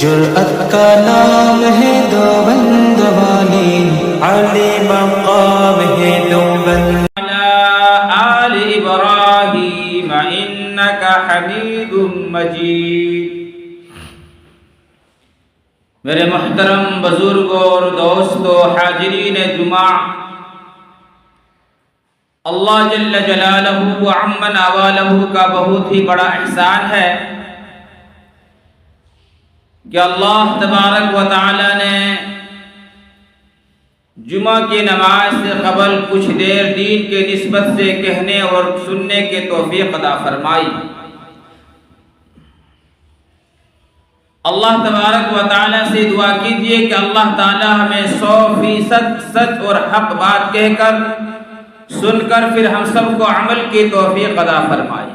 جرأت کا نام ہے دیوبند والی، علی مقام ہے دیوبند۔ آل ابراہیم انک حمید مجید۔ میرے محترم بزرگوں اور دوستوں، حاضرین جمعہ، اللہ جل جلالہ و عم نوالہ کا بہت ہی بڑا احسان ہے کہ اللہ تبارک و تعالی نے جمعہ کی نماز سے قبل کچھ دیر دین کے نسبت سے کہنے اور سننے کے توفیق عطا فرمائی۔ اللہ تبارک و تعالی سے دعا کیجئے کہ اللہ تعالی ہمیں 100% سچ اور حق بات کہہ کر سن کر پھر ہم سب کو عمل کی توفیق عطا فرمائے۔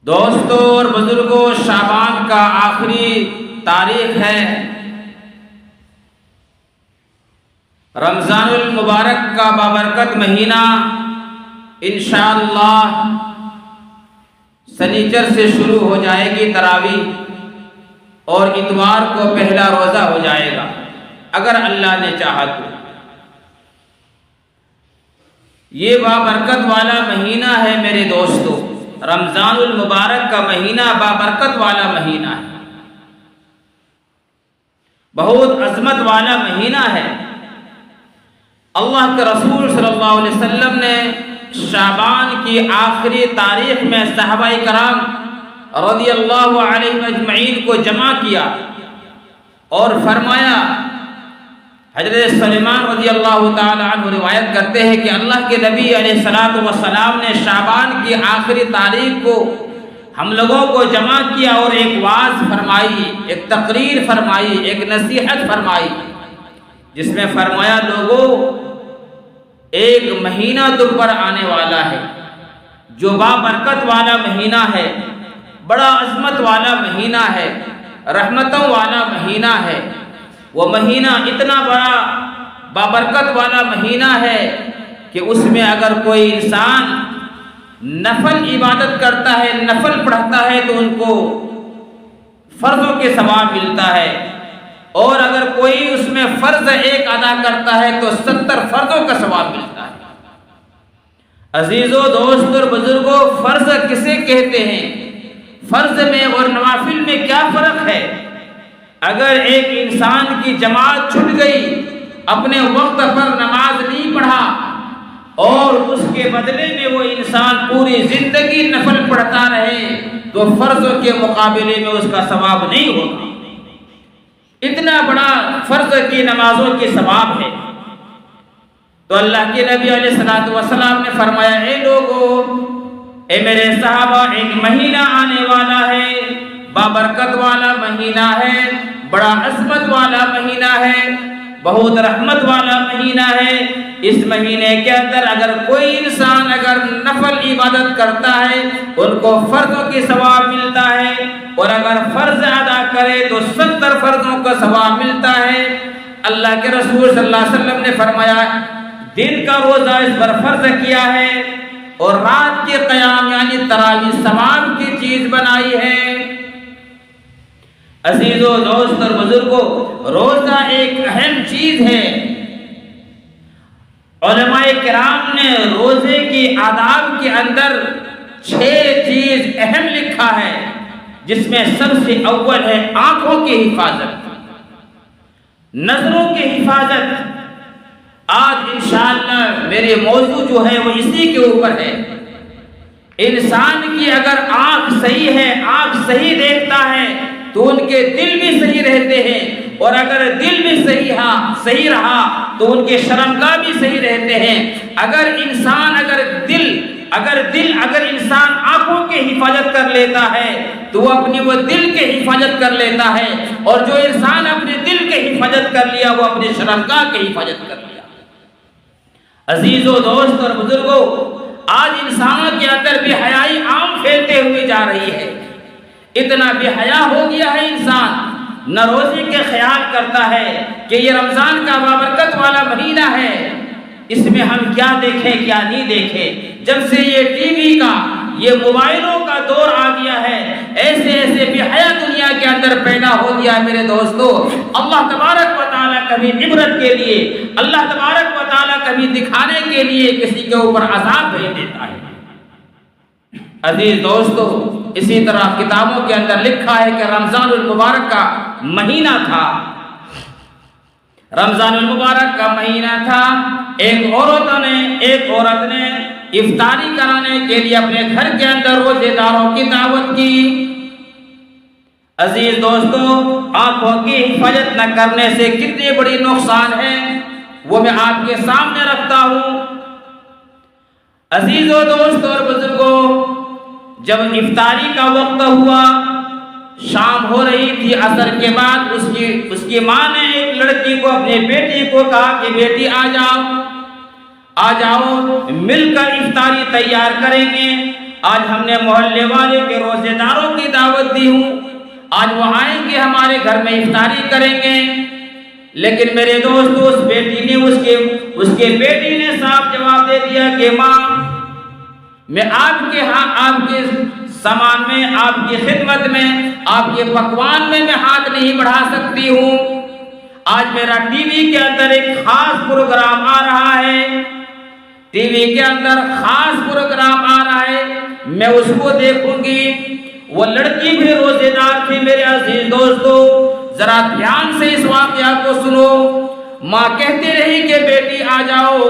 دوستوں اور بزرگوں، شعبان کا آخری تاریخ ہے، رمضان المبارک کا بابرکت مہینہ انشاءاللہ سنیچر سے شروع ہو جائے گی تراویح، اور اتوار کو پہلا روزہ ہو جائے گا اگر اللہ نے چاہا تو۔ یہ بابرکت والا مہینہ ہے میرے دوستو، رمضان المبارک کا مہینہ بابرکت والا مہینہ ہے، بہت عظمت والا مہینہ ہے۔ اللہ کے رسول صلی اللہ علیہ وسلم نے شعبان کی آخری تاریخ میں صحابہ کرام رضی اللہ عنہم اجمعین کو جمع کیا اور فرمایا، حضرت سلیمان رضی اللہ تعالی عنہ روایت کرتے ہیں کہ اللہ کے نبی علیہ الصلوۃ والسلام نے شعبان کی آخری تاریخ کو ہم لوگوں کو جمع کیا اور ایک وعظ فرمائی، ایک تقریر فرمائی، ایک نصیحت فرمائی، جس میں فرمایا، لوگوں ایک مہینہ تم پر آنے والا ہے جو بابرکت والا مہینہ ہے، بڑا عظمت والا مہینہ ہے، رحمتوں والا مہینہ ہے۔ وہ مہینہ اتنا بڑا بابرکت والا مہینہ ہے کہ اس میں اگر کوئی انسان نفل عبادت کرتا ہے، نفل پڑھتا ہے تو ان کو فرضوں کے ثواب ملتا ہے، اور اگر کوئی اس میں فرض ایک ادا کرتا ہے تو 70 فرضوں کا ثواب ملتا ہے۔ عزیزو، دوست اور بزرگوں، فرض کسے کہتے ہیں؟ فرض میں اور نوافل میں کیا فرق ہے؟ اگر ایک انسان کی جماعت چھوٹ گئی، اپنے وقت پر نماز نہیں پڑھا، اور اس کے بدلے میں وہ انسان پوری زندگی نفل پڑھتا رہے، تو فرضوں کے مقابلے میں اس کا ثواب نہیں ہوگا۔ اتنا بڑا فرض کی نمازوں کی ثواب ہے۔ تو اللہ کے نبی علیہ الصلوۃ والسلام نے فرمایا، اے لوگو، اے میرے صحابہ، ایک مہینہ آنے والا ہے، بابرکت والا مہینہ ہے، بڑا عظمت والا مہینہ ہے، بہت رحمت والا مہینہ ہے۔ اس مہینے کے اندر اگر کوئی انسان اگر نفل عبادت کرتا ہے، ان کو فرضوں کی ثواب ملتا ہے، اور اگر فرض ادا کرے تو 70 فرضوں کا ثواب ملتا ہے۔ اللہ کے رسول صلی اللہ علیہ وسلم نے فرمایا، دن کا روزہ اس پر فرض کیا ہے، اور رات کے قیام یعنی تراویح ثواب کی چیز بنائی ہے۔ عزیزو، دوست اور بزرگوں، روزہ ایک اہم چیز ہے۔ علماء کرام نے روزے کی آداب کے اندر 6 چیز اہم لکھا ہے، جس میں سب سے اول ہے آنکھوں کی حفاظت، نظروں کی حفاظت۔ آج انشاءاللہ میرے موضوع جو ہے وہ اسی کے اوپر ہے۔ انسان کی اگر آنکھ صحیح ہے، آنکھ صحیح دیکھتا ہے، تو ان کے دل بھی صحیح رہتے ہیں، اور اگر دل بھی صحیح رہا تو ان کے شرمگاہ بھی صحیح رہتے ہیں۔ اگر انسان آنکھوں کی حفاظت کر لیتا ہے تو وہ اپنی دل کی حفاظت کر لیتا ہے، اور جو انسان اپنے دل کی حفاظت کر لیا وہ اپنے شرمگاہ کی حفاظت کر لیا۔ عزیزو، دوست اور بزرگوں، آج انسانوں کے اندر بے حیائی عام پھیلتے ہوئے جا رہی ہے۔ اتنا بے حیا ہو گیا ہے انسان، نہ روزے کے خیال کرتا ہے کہ یہ رمضان کا بابرکت والا مہینہ ہے، اس میں ہم کیا دیکھیں کیا نہیں دیکھیں۔ جب سے یہ ٹی وی کا، یہ موبائلوں کا دور آ گیا ہے، ایسے سے بے حیا دنیا کے اندر پیدا ہو گیا میرے دوستو، اللہ تبارک و تعالیٰ کبھی عبرت کے لیے، اللہ تبارک و تعالیٰ کبھی دکھانے کے لیے کسی کے اوپر عذاب بھیج دیتا ہے۔ عزیز دوستو، اسی طرح کتابوں کے اندر لکھا ہے کہ رمضان المبارک کا مہینہ تھا، رمضان المبارک کا مہینہ تھا، ایک عورت نے افطاری کرانے کے لیے اپنے گھر کے اندر روزے داروں کی دعوت کی۔ عزیز دوستو، آنکھوں کی حفاظت نہ کرنے سے کتنی بڑی نقصان ہے وہ میں آپ کے سامنے رکھتا ہوں۔ عزیزو دوستو اور بزرگوں، جب افطاری کا وقت ہوا، شام ہو رہی تھی، عصر کے بعد اس کی ماں نے ایک لڑکی کو، اپنے بیٹی کو کہا کہ بیٹی آ جاؤ مل کر افطاری تیار کریں گے، آج ہم نے محلے والے کے روزے داروں کی دعوت دی ہوں، آج وہ آئیں گے ہمارے گھر میں افطاری کریں گے۔ لیکن میرے دوستو، اس کے بیٹی نے صاف جواب دے دیا کہ ماں، میں آپ کے سامان میں، آپ کی خدمت میں، آپ کے پکوان میں ہاتھ نہیں بڑھا سکتی ہوں، آج میرا ٹی وی کے اندر ایک خاص پروگرام آ رہا ہے، ٹی وی کے اندر خاص پروگرام آ رہا ہے، میں اس کو دیکھوں گی۔ وہ لڑکی بھی روزے دار تھی میرے عزیز دوستو، ذرا دھیان سے اس واقعہ کو سنو۔ ماں کہتی رہی کہ بیٹی آ جاؤ،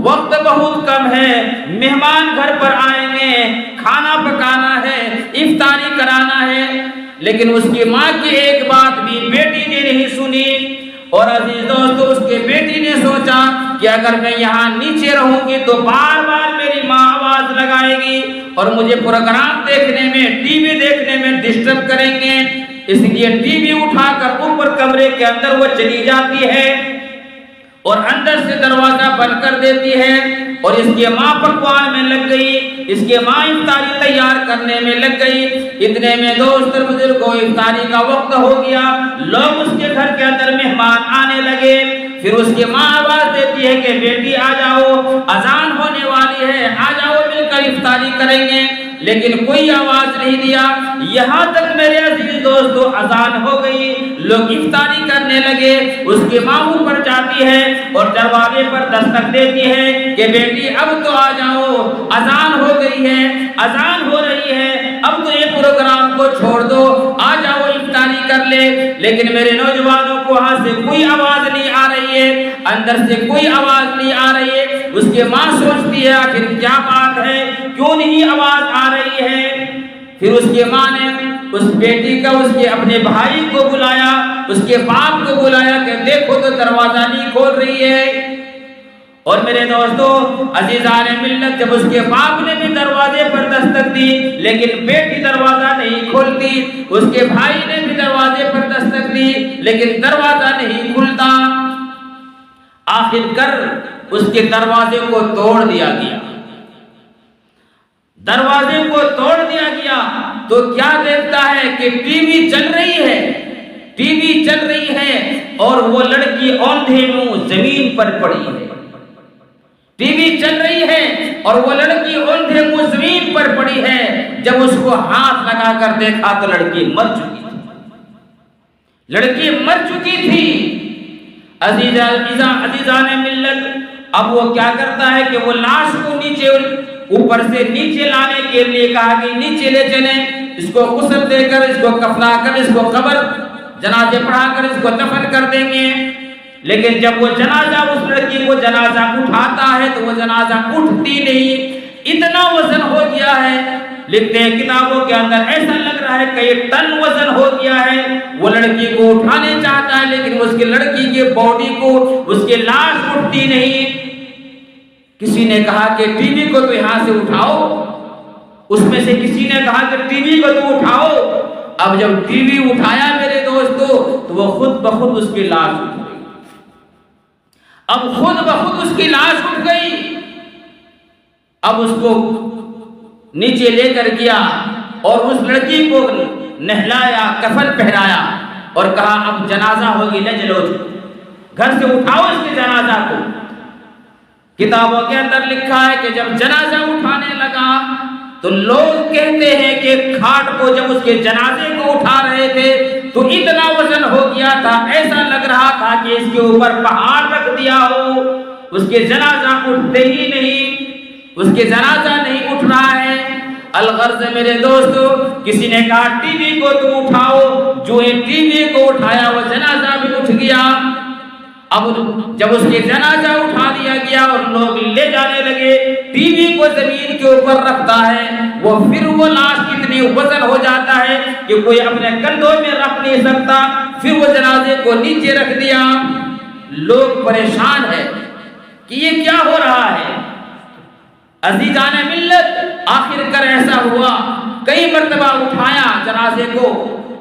وقت بہت کم ہے، مہمان گھر پر آئیں گے، کھانا پکانا ہے، افطاری کرانا ہے۔ لیکن اس کی ماں کی ایک بات بھی بیٹی نے نہیں سنی، اور عزیز دوستو، اس کے بیٹی نے سوچا کہ اگر میں یہاں نیچے رہوں گی تو بار بار میری ماں آواز لگائے گی اور مجھے پروگرام دیکھنے میں، ٹی وی دیکھنے میں ڈسٹرب کریں گے، اس لیے ٹی وی اٹھا کر اوپر کمرے کے اندر وہ چلی جاتی ہے اور اندر سے دروازہ بند کر دیتی ہے، اور اس کی ماں پکوان میں لگ گئی، اس کی ماں افطاری تیار کرنے میں لگ گئی۔ اتنے میں دوست اور بزرگوں، افطاری کا وقت ہو گیا، لوگ اس کے گھر کے اندر مہمان آنے لگے۔ پھر اس کی ماں آواز دیتی ہے کہ بیٹی آ جاؤ، اذان ہونے والی ہے، آ جاؤ مل کر افطاری کریں گے، لیکن کوئی آواز نہیں دیا۔ یہاں تک میرے عزیز دوستو اذان ہو گئی، لوگ افطاری کرنے لگے، اس کی ماں اوپر جاتی ہے اور دروازے پر دستک دیتی ہے کہ بیٹی اب تو آ جاؤ، اذان ہو گئی ہے، اذان ہو رہی ہے، اب تو یہ پروگرام کو چھوڑ دو، آ جاؤ افطاری کر لے۔ لیکن میرے نوجوانوں کو وہاں سے کوئی آواز نہیں آ رہی ہے، اندر سے کوئی آواز نہیں آ رہی ہے۔ اس کی ماں سوچتی ہے آخر کیا بات ہے، کیوں نہیں آواز آ رہی ہے۔ پھر اس کی ماں نے اس بیٹی کا، اس کے اپنے بھائی کو بلایا، اس کے باپ کو بلایا کہ دیکھو تو دروازہ نہیں کھول رہی ہے۔ اور میرے دوستو عزیزان ملت، جب اس کے باپ نے بھی دروازے پر دستک دی لیکن بیٹی دروازہ نہیں کھولتی، اس کے بھائی نے بھی دروازے پر دستک دی لیکن دروازہ نہیں کھلتا، آخر کر اس کے دروازے کو توڑ دیا گیا۔ دروازے کو توڑ دیا گیا تو کیا دیکھتا ہے کہ ٹی وی چل رہی ہے، ٹی وی چل رہی ہے اور وہ لڑکی اوندھے منہ زمین پر پڑی ہے۔ ٹی وی چل رہی ہے اور وہ لڑکی اوندھے منہ زمین پر پڑی ہے۔ جب اس کو ہاتھ لگا کر دیکھا تو لڑکی مر چکی تھی، لڑکی مر چکی تھی۔ عزیزان ملت، اب وہ کیا کرتا ہے کہ وہ لاش کو نیچے، اوپر سے نیچے لانے کے لیے کہا کہ نیچے لے چلیں، اس کو غسل دے کر، اس کو کفنا کر، اس کو قبر جنازے پڑھا کر اس کو دفن کر دیں گے۔ لیکن جب وہ جنازہ، اس لڑکی کو جنازہ اٹھاتا ہے تو وہ جنازہ اٹھتی نہیں، اتنا وزن ہو گیا ہے، لکھتے ہیں کتابوں کے اندر ایسا لگ رہا ہے کہ یہ ٹن وزن ہو گیا ہے۔ وہ لڑکی کو اٹھانے چاہتا ہے لیکن اس کی لڑکی کے باڈی کو، اس کے لاش اٹھتی نہیں۔ کسی نے کہا کہ ٹی وی کو تو یہاں سے اٹھاؤ، اس میں سے کسی نے کہا کہ ٹی وی کو تو اٹھاؤ۔ اب جب ٹی وی اٹھایا میرے دوستو تو وہ خود بخود اس کی لاش اٹھ گئی، اب خود بخود اس کی لاش اٹھ گئی۔ اب اس کو نیچے لے کر گیا اور اس لڑکی کو نہلایا، کفن پہنایا اور کہا اب جنازہ ہوگی، لے چلو گھر سے اٹھاؤ اس کے جنازہ کو۔ کتابوں کے اندر لکھا ہے کہ جب جنازہ اٹھانے لگا تو لوگ کہتے ہیں کہ کھاٹ کو جب اس کے جنازے کو اٹھا رہے تھے تو اتنا وزن ہو گیا تھا، ایسا لگ رہا تھا کہ اس کے اوپر پہاڑ رکھ دیا ہو، اس کے جنازہ اٹھتے ہی نہیں، اس کے جنازہ نہیں اٹھ رہا ہے۔ الغرض میرے دوستو، کسی نے کہا ٹی وی کو تو اٹھاؤ، جو ٹی وی کو اٹھایا وہ جنازہ بھی اٹھ گیا۔ اب جب اس کے جنازہ اٹھا دیا گیا اور لوگ لے جانے لگے، ٹی وی کو زمین کے اوپر رکھتا ہے، وہ پھر وہ لاش اتنی وزن ہو جاتا ہے کہ کوئی اپنے کندھوں میں رکھ نہیں سکتا، پھر وہ جنازے کو نیچے رکھ دیا۔ لوگ پریشان ہیں کہ یہ کیا ہو رہا ہے۔ عزیزان ملت، آخر کر ایسا ہوا، کئی مرتبہ اٹھایا جنازے کو،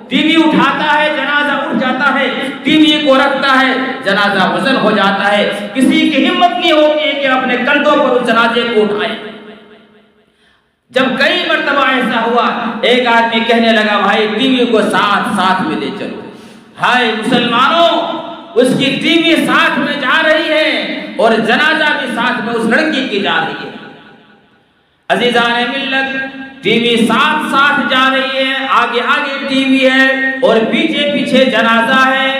ٹی وی اٹھاتا ہے جنازہ اٹھ جاتا ہے، ٹی وی کو رکھتا ہے جنازہ وزن ہو جاتا ہے، کسی کی ہمت نہیں ہوتی ہے کہ اپنے کندھوں پر اس جنازے کو اٹھائے۔ جب کئی مرتبہ ایسا ہوا، ایک آدمی کہنے لگا بھائی ٹی وی کو ساتھ میں لے چلو۔ ہائے مسلمانوں، اس کی ٹی وی ساتھ میں جا رہی ہے اور جنازہ بھی ساتھ میں اس لڑکی کی جا رہی ہے۔ عزیزان ملت، ٹی وی ساتھ جا رہی ہے، آگے ٹی وی ہے اور پیچھے جنازہ ہے۔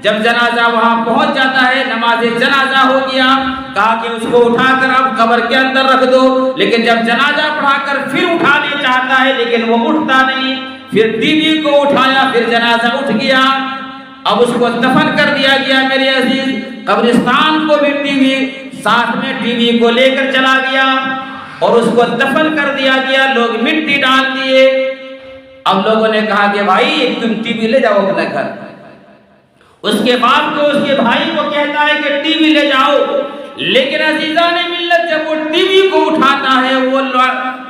جب جنازہ وہاں پہنچ جاتا ہے، نماز جنازہ ہو گیا، کہا کہ اس کو اٹھا کر اب قبر کے اندر رکھ دو، لیکن جب جنازہ پڑھا کر پھر اٹھانے چاہتا ہے لیکن وہ اٹھتا نہیں، پھر ٹی وی کو اٹھایا، پھر جنازہ اٹھ گیا، اب اس کو دفن کر دیا گیا۔ میرے عزیز، قبرستان کو بھی ٹی وی ساتھ میں ٹی وی کو لے کر چلا گیا اور اس کو دفن کر دیا گیا، لوگ مٹی ڈال دیے۔ اب لوگوں نے کہا کہ بھائی تم ٹی وی لے جاؤ اپنے گھر۔ اس کے باپ کو، اس کے بھائی کو کہتا ہے کہ ٹی وی لے جاؤ، لیکن عزیزان ملت جب وہ ٹی وی کو اٹھاتا ہے،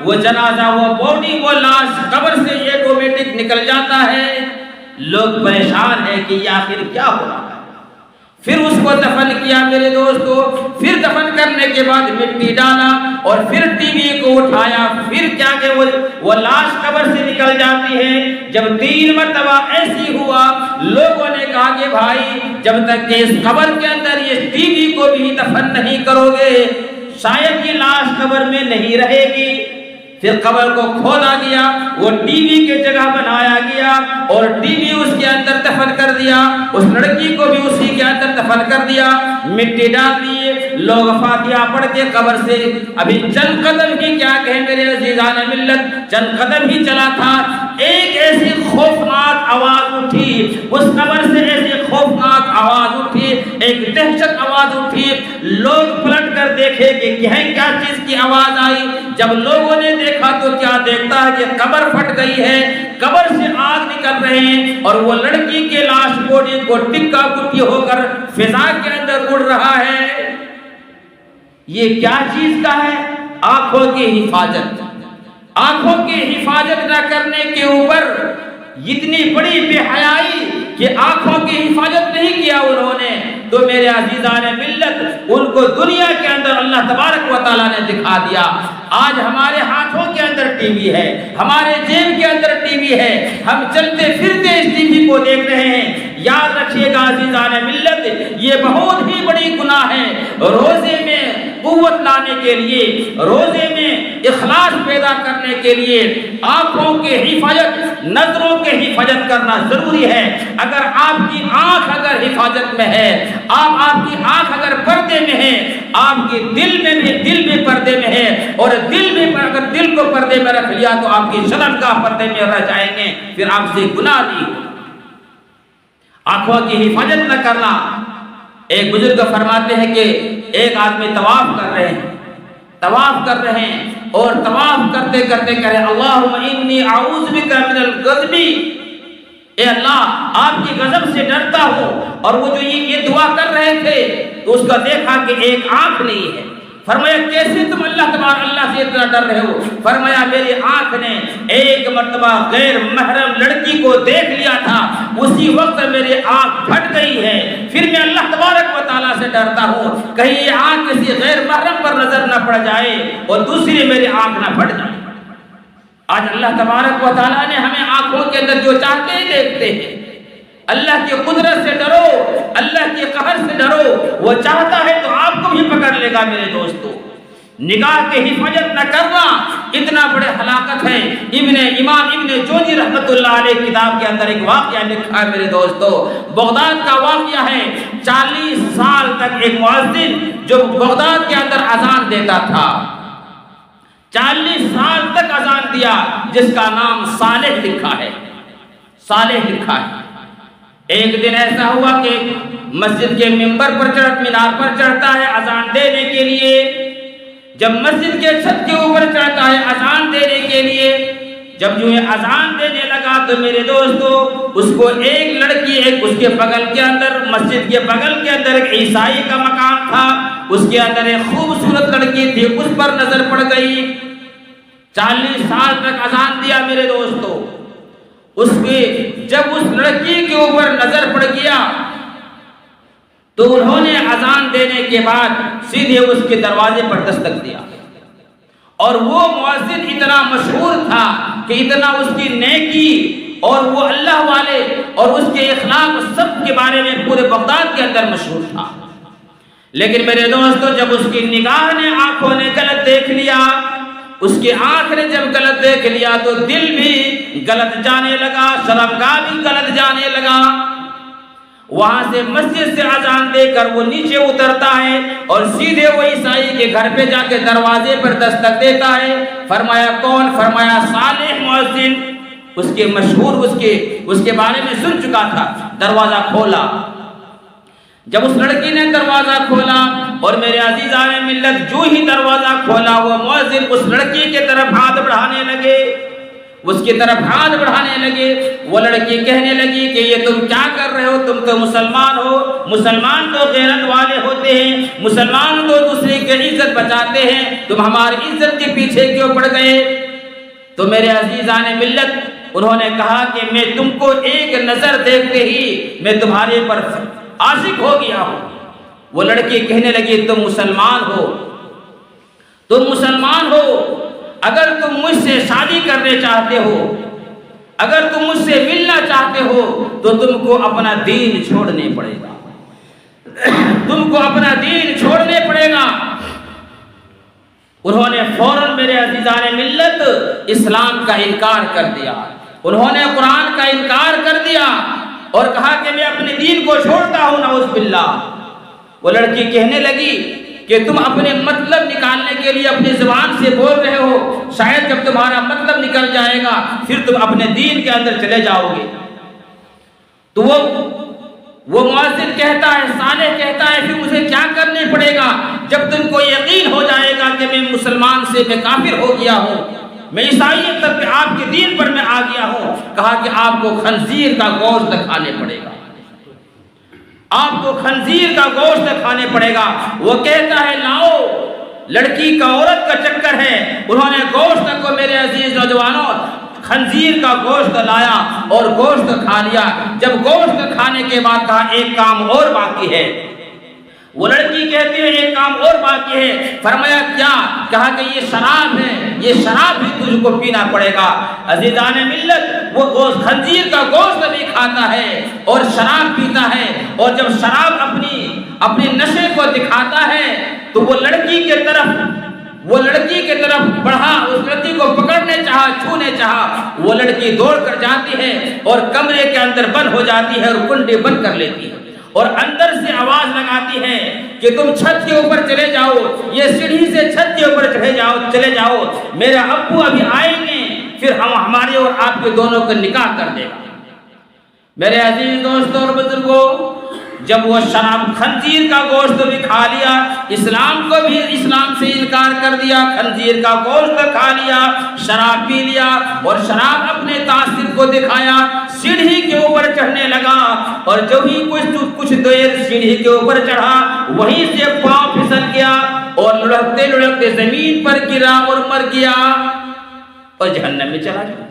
وہ جنازہ، وہ باڈی، وہ لاش قبر سے آٹومیٹک نکل جاتا ہے۔ لوگ پریشان ہیں کہ یہ آخر کیا ہو رہا ہے۔ پھر اس کو دفن کیا میرے دوستو، پھر دفن کرنے کے بعد مٹی ڈالا اور پھر ٹی وی کو اٹھایا، پھر کیا کہ وہ لاش قبر سے نکل جاتی ہے۔ جب 3 مرتبہ ایسی ہوا، لوگوں نے کہا کہ بھائی جب تک کہ اس قبر کے اندر اس ٹی وی کو بھی دفن نہیں کرو گے، شاید یہ لاش قبر میں نہیں رہے گی۔ پھر قبر کو کھودا گیا، وہ ٹی وی کی جگہ بنایا گیا اور ٹی وی اس کے اندر دفن کر دیا، اس لڑکی کو بھی اسی کے اندر دفن کر دیا، مٹی ڈال دیے۔ لوگ فاتحہ پڑھ کے قبر سے ابھی چند قدم ہی، کیا کہیں میرے عزیزان ملت، چند قدم ہی چلا تھا، ایک ایسی خوفناک آواز اٹھی، اس قبر سے ایسی خوفناک آواز اٹھی، ایک دہشت آواز اٹھی۔ لوگ پلٹ کر دیکھے کہ کیا چیز کی آواز آئی۔ جب لوگوں نے دیکھا تو کیا دیکھتا ہے کہ قبر پھٹ گئی ہے، قبر سے آگ نکل رہے ہیں اور وہ لڑکی کے لاش باڈی کو ٹکا ٹکی ہو کر فضا کے اندر اڑ رہا ہے۔ یہ کیا چیز کا ہے؟ آنکھوں کی حفاظت۔ آنکھوں کی حفاظت نہ کرنے کے اوپر اتنی بڑی بے حیائی کہ آنکھوں کی حفاظت نہیں کیا انہوں نے، تو میرے عزیزان ملت ان کو دنیا کے اندر اللہ تبارک و تعالیٰ نے دکھا دیا۔ آج ہمارے ہاتھوں کے اندر ٹی وی ہے، ہمارے جیب کے اندر ٹی وی ہے، ہم چلتے پھرتے اس ٹی وی کو دیکھ رہے ہیں۔ یاد رکھیے گا عزیزان ملت، یہ بہت ہی بڑی گناہ ہے۔ روزے میں قوت لانے کے لیے، روزے میں اخلاص پیدا کرنے کے لیے آنکھوں کے حفاظت، نظروں کے حفاظت کرنا ضروری ہے۔ اگر آپ کی آنکھ اگر حفاظت میں ہے، آپ کی آنکھ اگر پردے میں ہے، آپ کے دل بھی پردے میں ہے، اور دل بھی اگر دل کو پردے میں رکھ لیا تو آپ کی شرمگاہ پردے میں رہ جائیں گے، پھر آپ سے گناہ نہیں ہو۔ آنکھوں کی حفاظت نہ کرنا۔ ایک بزرگ فرماتے ہیں کہ ایک آدمی طواف کر رہے ہیں اور طواف کرتے کرتے کہے اللہم انی اعوذ بک من الغضب، اے اللہ آپ کی غضب سے ڈرتا ہوں۔ اور وہ جو یہ دعا کر رہے تھے تو اس کا دیکھا کہ ایک آنکھ نہیں ہے۔ فرمایا کیسے تم اللہ سے اتنا ڈر رہے ہو؟ فرمایا میری آنکھ نے ایک مرتبہ غیر محرم لڑکی کو دیکھ لیا تھا، اسی وقت میری آنکھ پھٹ گئی ہے، پھر میں اللہ تبارک و تعالیٰ سے ڈرتا ہوں کہیں یہ آنکھ کسی غیر محرم پر نظر نہ پڑ جائے اور دوسری میری آنکھ نہ پھٹ جائے۔ آج اللہ تبارک و تعالیٰ نے ہمیں آنکھوں کے اندر جو چاہتے ہیں دیکھتے ہیں۔ اللہ کی قدرت سے ڈرو، اللہ کے قہر سے ڈرو، وہ چاہتا ہے تو آپ کو بھی پکڑ لے گا میرے دوستو۔ نگاہ کی حفاظت نہ کرنا اتنا بڑے ہلاکت ہے۔ امام ابن جوزی رحمۃ اللہ علیہ کتاب کے اندر ایک واقعہ لکھا ہے میرے دوستو، بغداد کا واقعہ ہے۔ 40 سال تک ایک مؤذن جو بغداد کے اندر اذان دیتا تھا، 40 سال تک اذان دیا، جس کا نام صالح لکھا ہے، صالح لکھا ہے۔ ایک دن ایسا ہوا کہ مسجد کے ممبر پر مینار پر چڑھتا ہے اذان دینے کے لیے۔ جب مسجد کے چھت کے اوپر چڑھتا ہے اذان دینے کے لیے، جب جو ہے اذان دینے لگا تو میرے دوستو اس کو ایک لڑکی، ایک اس کے بغل کے اندر، مسجد کے بغل کے اندر ایک عیسائی کا مکان تھا، اس کے اندر ایک خوبصورت لڑکی تھی، اس پر نظر پڑ گئی۔ 40 سال تک اذان دیا میرے دوستو، اس کے جب اس لڑکی کے اوپر نظر پڑ گیا تو انہوں نے اذان دینے کے بعد سیدھے اس کے دروازے پر دستک دیا، اور وہ مؤذن اتنا مشہور تھا کہ اتنا اس کی نیکی اور وہ اللہ والے اور اس کے اخلاق سب کے بارے میں پورے بغداد کے اندر مشہور تھا۔ لیکن میرے دوستو جب اس کی نگاہ نے، آنکھوں نے غلط دیکھ لیا، اس کی آنکھ نے جب غلط دیکھ لیا تو دل بھی غلط جانے لگا، شرمگاہ بھی غلط جانے لگا۔ وہاں سے مسجد سے اذان دے کر وہ نیچے اترتا ہے اور سیدھے وہ عیسائی کے گھر پہ جا کے دروازے پر دستک دیتا ہے۔ فرمایا کون؟ فرمایا صالح مؤذن، اس کے مشہور، اس کے بارے میں سن چکا تھا۔ دروازہ کھولا، جب اس لڑکی نے دروازہ کھولا اور میرے عزیزان ملت جو ہی دروازہ کھولا وہ مؤذن اس لڑکی کے طرف ہاتھ بڑھانے لگے، اس کی طرف ہاتھ بڑھانے لگے۔ وہ لڑکی کہنے لگی کہ یہ تم کیا کر رہے ہو؟ تم تو مسلمان ہو، مسلمان تو غیرت والے ہوتے ہیں، مسلمان تو دوسرے کی عزت بچاتے ہیں، تم ہماری عزت کے پیچھے کیوں پڑ گئے؟ تو میرے عزیزان ملت انہوں نے کہا کہ میں تم کو ایک نظر دیکھتے ہی میں تمہارے پر عاشق ہو گیا ہوں۔ وہ لڑکی کہنے لگی تم مسلمان ہو، تم مسلمان ہو، اگر تم مجھ سے شادی کرنے چاہتے ہو، اگر تم مجھ سے ملنا چاہتے ہو تو تم کو اپنا دین چھوڑنے پڑے گا، تم کو اپنا دین چھوڑنے پڑے گا۔ انہوں نے فوراً میرے عزیزان ملت اسلام کا انکار کر دیا، انہوں نے قرآن کا انکار کر دیا اور کہا کہ میں اپنے دین کو چھوڑتا ہوں، نعوذ باللہ۔ وہ لڑکی کہنے لگی کہ تم اپنے مطلب نکالنے کے لیے اپنی زبان سے بول رہے ہو، شاید جب تمہارا مطلب نکل جائے گا پھر تم اپنے دین کے اندر چلے جاؤ گے۔ تو وہ مؤذن کہتا ہے، صالح کہتا ہے پھر مجھے کیا کرنے پڑے گا جب تم کو یقین ہو جائے گا کہ میں مسلمان سے میں کافر ہو گیا ہوں، میں عیسائیت تک کہ آپ کے دین پر میں آ گیا ہوں؟ کہا کہ آپ کو خنزیر کا گوشت کھانے پڑے گا، آپ کو خنزیر کا گوشت کھانے پڑے گا۔ وہ کہتا ہے لاؤ، لڑکی کا عورت کا چکر ہے، انہوں نے گوشت کو میرے عزیز نوجوانوں خنزیر کا گوشت لایا اور گوشت کھا لیا۔ جب گوشت کھانے کے بعد کہا ایک کام اور باقی ہے۔ وہ لڑکی کہتی ہے ایک کام اور باقی ہے۔ فرمایا کیا؟ کہا کہ یہ شراب ہے، یہ شراب بھی تجھ کو پینا پڑے گا۔ عزیزان ملت وہ خنزیر کا گوشت بھی کھاتا ہے اور شراب پیتا ہے، اور جب شراب اپنی نشے کو دکھاتا ہے تو وہ لڑکی کے طرف بڑھا، اس لڑکی کو پکڑنے چاہا، چھونے چاہا، وہ لڑکی دوڑ کر جاتی ہے اور کمرے کے اندر بند ہو جاتی ہے اور کنڈی بند کر لیتی ہے اور اندر سے آواز لگاتی ہے کہ تم چھت کے اوپر چلے جاؤ، یہ سیڑھی سے چھت کے اوپر چلے جاؤ، میرا ابو ابھی آئیں گے، پھر ہمارے اور آپ کے دونوں کا نکاح کر دے گا۔ میرے عزیز دوستوں اور بزرگوں، جب وہ شراب خنزیر کا گوشت بھی کھا لیا، اسلام سے انکار کر دیا، خنزیر کا گوشت کھا لیا، شراب پی لیا اور شراب اپنے تاثر کو دکھایا، سیڑھی کے اوپر چڑھنے لگا، اور جو ہی کچھ دیر سیڑھی کے اوپر چڑھا وہیں سے پاؤں پھسل گیا اور لڑکتے لڑکتے زمین پر گرا اور مر گیا اور جہنم میں چلا گیا۔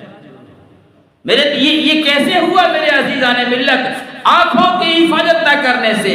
یہ کیسے ہوا میرے عزیزان ملت؟ آنکھوں کی حفاظت نہ کرنے سے،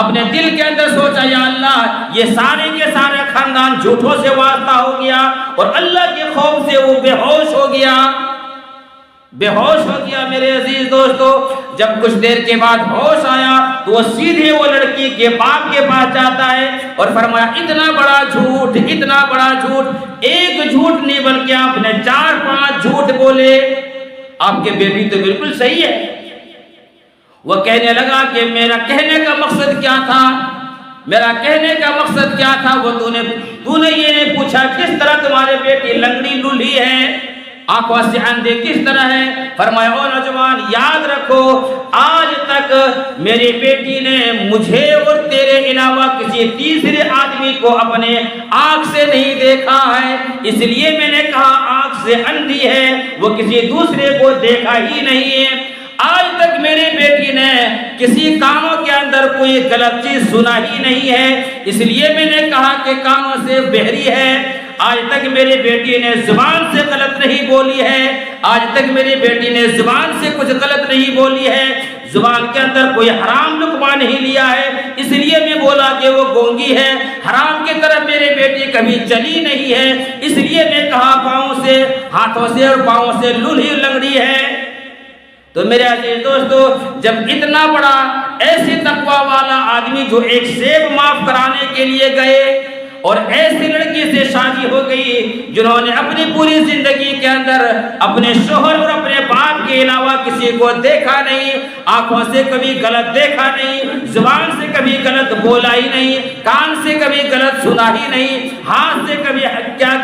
اپنے دل کے اندر سوچا یا اللہ یہ سارے کے سارے خاندان جھوٹوں سے وابستہ ہو گیا، اور اللہ کے خوف سے وہ بے ہوش ہو گیا، بے ہوش ہو گیا۔ میرے عزیز دوستو، جب کچھ دیر کے بعد ہوش آیا تو وہ سیدھے وہ لڑکی کے باپ کے پاس جاتا ہے اور فرمایا اتنا بڑا جھوٹ، اتنا بڑا جھوٹ، ایک جھوٹ نہیں بلکہ آپ نے 4-5 جھوٹ بولے، آپ کے بیٹی تو بالکل صحیح ہے۔ وہ کہنے لگا کہ میرا کہنے کا مقصد کیا تھا، میرا کہنے کا مقصد کیا تھا، وہ تو نے یہ نہیں پوچھا کس طرح تمہارے بیٹی لنگڑی لولی ہے، آنکھوں سے اندھے کس طرح ہے۔ فرمایا او نوجوان یاد رکھو، آج تک میری بیٹی نے مجھے اور تیرے علاوہ کسی تیسرے آدمی کو اپنے آنکھ سے نہیں دیکھا ہے، اس لیے میں نے کہا آنکھ سے اندھی ہے، وہ کسی دوسرے کو دیکھا ہی نہیں ہے۔ آج تک میری بیٹی نے کسی کانوں کے اندر کوئی غلط چیز سنا ہی نہیں ہے، اس لیے میں نے کہا کہ کانوں سے بہری ہے۔ آج تک میری بیٹی نے زبان سے غلط نہیں بولی ہے، آج تک میری بیٹی نے زبان سے کچھ غلط نہیں بولی ہے، زبان کے اندر کوئی حرام لقمہ نہیں لیا ہے، اس لیے میں بولا کہ وہ گونگی ہے، حرام کی طرف میری بیٹی کبھی چلی نہیں ہے، اس لیے میں کہا پاؤں سے، ہاتھوں سے اور پاؤں سے لولی لنگڑی ہے۔ تو میرے عزیز دوستو، جب اتنا بڑا ایسے تقوی والا آدمی جو ایک سیب معاف کرانے کے لیے گئے اور ایسی لڑکی سے شادی ہو گئی جنہوں نے اپنی پوری زندگی کے اندر اپنے شوہر اور اپنے باپ کے علاوہ کسی کو دیکھا نہیں، آنکھوں سے کبھی غلط دیکھا نہیں، زبان سے کبھی غلط بولا ہی نہیں، کان سے کبھی غلط سنا ہی نہیں، ہاتھ سے کبھی کیا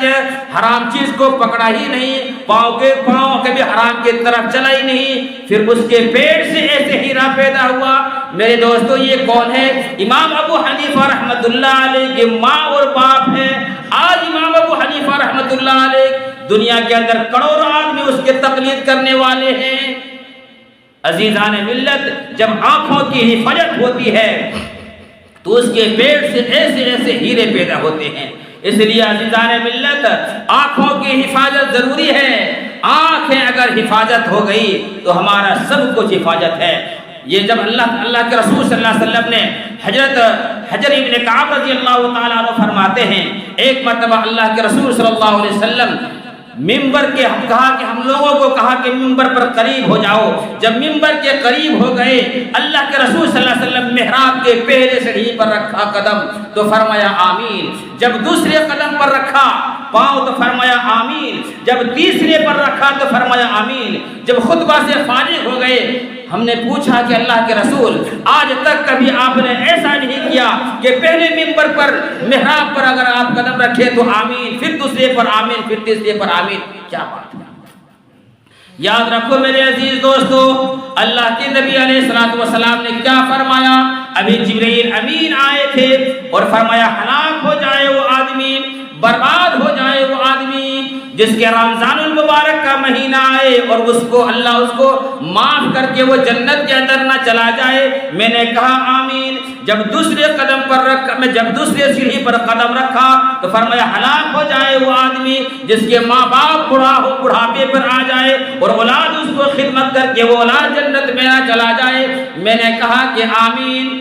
حرام چیز کو پکڑا ہی نہیں، پاؤں کبھی حرام کی طرف چلا ہی نہیں، پھر اس کے پیٹ سے ایسے ہیرا پیدا ہوا۔ میرے دوستو یہ کون ہے؟ امام ابو حنیفہ رحمۃ اللہ علیہ کی ماں اور باپ ہے۔ آج امام ابو حنیفہ رحمۃ اللہ علیہ دنیا کے اندر کروڑوں آدمی اس کے تقلید کرنے والے ہیں۔ عزیزان ملت، جب آنکھوں کی حفاظت ہوتی ہے تو اس کے پیٹ سے ایسے ایسے ہیرے پیدا ہوتے ہیں۔ اس لیے عزیزان ملت، آنکھوں کی حفاظت ضروری ہے۔ آنکھیں اگر حفاظت ہو گئی تو ہمارا سب کچھ حفاظت ہے۔ یہ جب اللہ کے رسول صلی اللہ علیہ وسلم نے حضرت حجر ابن کعب رضی اللہ تعالیٰ عنہ فرماتے ہیں، ایک مرتبہ اللہ کے رسول صلی اللہ علیہ وسلم ممبر کے کہا کہ ہم لوگوں کو کہا کہ ممبر پر قریب ہو جاؤ۔ جب ممبر کے قریب ہو گئے، اللہ کے رسول صلی اللہ علیہ وسلم محراب کے پہلے سیڑھی پر رکھا قدم تو فرمایا آمین، جب دوسرے قدم پر رکھا پاؤں تو فرمایا آمین، جب تیسرے پر رکھا تو فرمایا آمین۔ جب خطبہ سے فارغ ہو گئے، ہم نے پوچھا کہ اللہ کے رسول آج تک کبھی آپ نے ایسا نہیں کیا کہ پہلے ممبر پر محراب پر اگر آپ قدم رکھے تو آمین، پھر دوسرے پر آمین، پھر تیسرے پر آمین؟ کیا بات ہے! یاد رکھو میرے عزیز دوستو، اللہ کے نبی علیہ الصلوۃ والسلام نے کیا فرمایا؟ ابھی جبرائیل امین آئے تھے اور فرمایا ہلاک ہو جائے وہ آدمی، برباد ہو جائے وہ آدمی جس کے رمضان المبارک کا مہینہ آئے اور اللہ اس کو معاف کر کے وہ جنت کے اندر نہ چلا جائے۔ میں نے کہا آمین۔ جب دوسرے سیڑھی پر قدم رکھا تو فرمایا ہلاک ہو جائے وہ آدمی جس کے ماں باپ بڑھاپے پر آ جائے اور اولاد اس کو خدمت کر کے وہ اولاد جنت میں نہ چلا جائے۔ میں نے کہا کہ آمین۔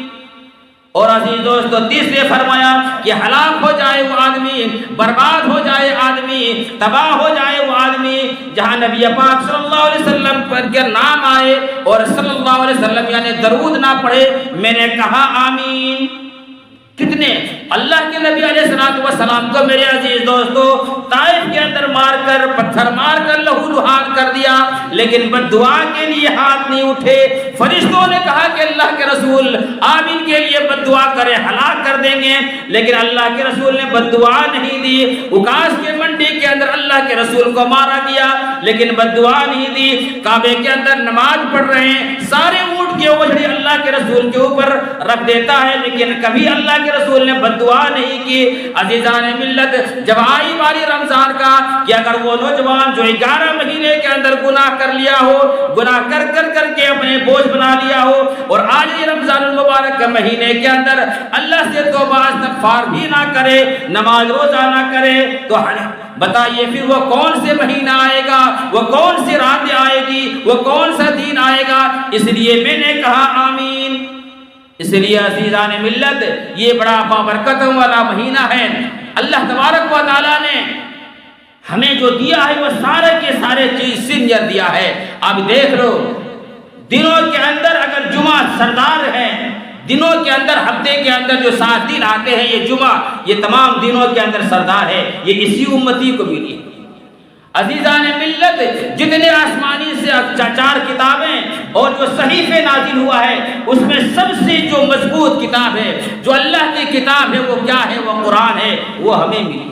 اور عزیز دوستو، تیسرے فرمایا کہ ہلاک ہو جائے وہ آدمی، برباد ہو جائے آدمی، تباہ ہو جائے وہ آدمی جہاں نبی پاک صلی اللہ علیہ وسلم پر کے نام آئے اور صلی اللہ علیہ وسلم یعنی درود نہ پڑھے۔ میں نے کہا آمین۔ کتنے اللہ کے نبی علیہ السلام کو میرے عزیز دوستو طائف کے اندر پتھر مار کر لہو لہان کر دیا، لیکن بد دعا کے لیے ہاتھ نہیں اٹھے۔ فرشتوں نے کہا کہ اللہ کے رسول آپ ان کے لیے بد دعا کریں، ہلاک کر دیں گے، لیکن اللہ کے رسول نے بد دعا نہیں دی۔ اکاس کے منڈی کے اندر اللہ کے رسول کو مارا گیا لیکن بد دعا نہیں دی۔ کعبے کے اندر نماز پڑھ رہے ہیں، سارے اونٹ کے اوجھڑی اللہ کے رسول کے اوپر رکھ دیتا ہے، لیکن کبھی اللہ کے رسول نے بد دعا نہیں کی۔ عزیزان ملت، جب آئی باری رمضان کا کہ اگر وہ نوجوان جو 11 مہینے کے اندر گناہ کر لیا ہو، گناہ کر کے اپنے بوجھ بنا لیا ہو اور آج یہ رمضان المبارک کے مہینے کے اندر اللہ سے توبہ استغفار بھی نہ کرے، نماز روزہ نہ کرے، تو بتائیے پھر وہ کون سے مہینہ آئے گا، وہ کون سی رات آئے گی، وہ کون سا دن آئے گا؟ اس لیے میں نے کہا آمین۔ اس لیے عزیزان ملت یہ بڑا بابرکتوں والا مہینہ ہے۔ اللہ تبارک و تعالیٰ نے ہمیں جو دیا ہے وہ سارے کے سارے چیز سینئر دیا ہے۔ اب دیکھ لو، دنوں کے اندر اگر جمعہ سردار ہے، دنوں کے اندر ہفتے کے اندر جو 7 دن آتے ہیں یہ جمعہ، یہ تمام دنوں کے اندر سردار ہے، یہ اسی امتی کو ملی ہے۔ عزیزان ملت جتنے آسمانی سے 4 کتابیں اور جو صحیفے نازل ہوا ہے اس میں سب سے جو مضبوط کتاب ہے، جو اللہ کی کتاب ہے، وہ کیا ہے؟ وہ قرآن ہے، وہ ہمیں ملی ہے۔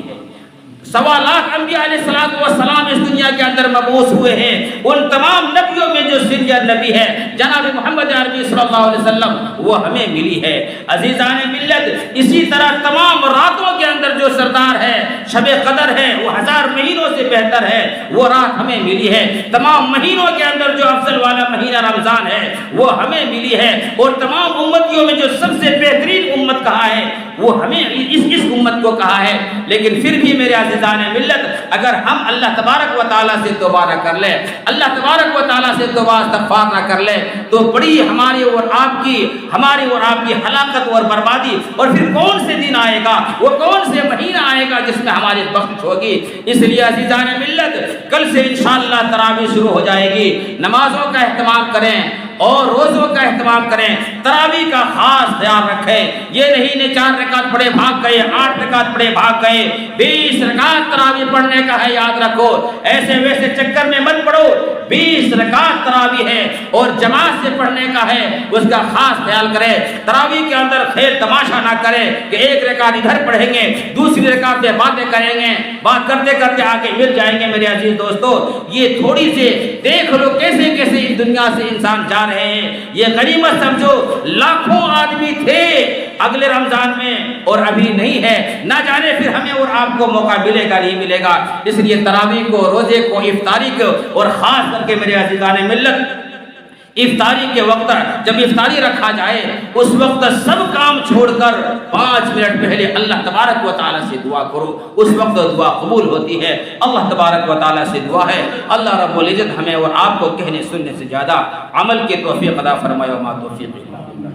1.25 لاکھ انبیاء علیہ السلام اس دنیا کے اندر مبعوث ہوئے ہیں، ان تمام نبیوں میں جو سینئر نبی ہے جناب محمد عربی صلی اللہ علیہ وسلم، وہ ہمیں ملی ہے۔ عزیزان ملت اسی طرح تمام راتوں کے اندر جو سردار ہے، شب قدر ہے، وہ 1000 مہینوں سے بہتر ہے، وہ رات ہمیں ملی ہے۔ تمام مہینوں کے اندر جو افضل والا مہینہ رمضان ہے وہ ہمیں ملی ہے، اور تمام امتیوں میں جو سب سے بہترین امت کہا ہے وہ ہمیں اس امت کو کہا ہے۔ لیکن پھر بھی میرے عزیزان ملت اگر ہم اللہ تبارک و تعالیٰ سے توبہ نہ کر لیں، اللہ تبارک و تعالیٰ سے توبہ استغفار نہ کر لیں، تو بڑی ہماری اور آپ کی ہلاکت اور بربادی، اور پھر کون سے دن آئے گا، وہ کون سے مہینہ آئے گا جس میں ہماری بخشش ہوگی۔ اس لیے عزیزان ملت کل سے انشاءاللہ تراویح شروع ہو جائے گی، نمازوں کا اہتمام کریں اور روزوں کا اہتمام کریں، تراویح کا خاص خیال رکھیں۔ یہ نہیں 4 رکعت پڑھے بھاگ گئے، 8 رکعت پڑھے بھاگ گئے، 20 رکعت تراویح پڑھنے کا ہے، یاد رکھو۔ ایسے ویسے چکر میں مت پڑھو، 20 رکعت تراویح ہے اور جماعت سے پڑھنے کا ہے، اس کا خاص خیال کریں۔ تراویح کے اندر کھیل تماشا نہ کریں کہ 1 رکعت ادھر پڑھیں گے، دوسری رکعت سے باتیں کریں گے، بات کرتے کرتے آگے مل جائیں گے۔ میرے عزیز دوستو، یہ تھوڑی سی دیکھ لو کیسے کیسے اس دنیا سے انسان جا رہے ہیں۔ یہ غنیمت سمجھو، لاکھوں آدمی تھے اگلے رمضان میں اور ابھی نہیں ہے، نہ جانے پھر ہمیں اور آپ کو موقع ملے گا نہیں ملے گا۔ اس لیے تراویح کو، روزے کو، افطاری کو، اور خاص کر کے میرے عزیزان ملت افطاری کے وقت جب افطاری رکھا جائے اس وقت سب کام چھوڑ کر 5 منٹ پہلے اللہ تبارک و تعالیٰ سے دعا کرو، اس وقت دعا قبول ہوتی ہے۔ اللہ تبارک و تعالیٰ سے دعا ہے اللہ رب العزت ہمیں اور آپ کو کہنے سننے سے زیادہ عمل کی توفیق عطا فرمائے۔ وما توفیق الا باللہ۔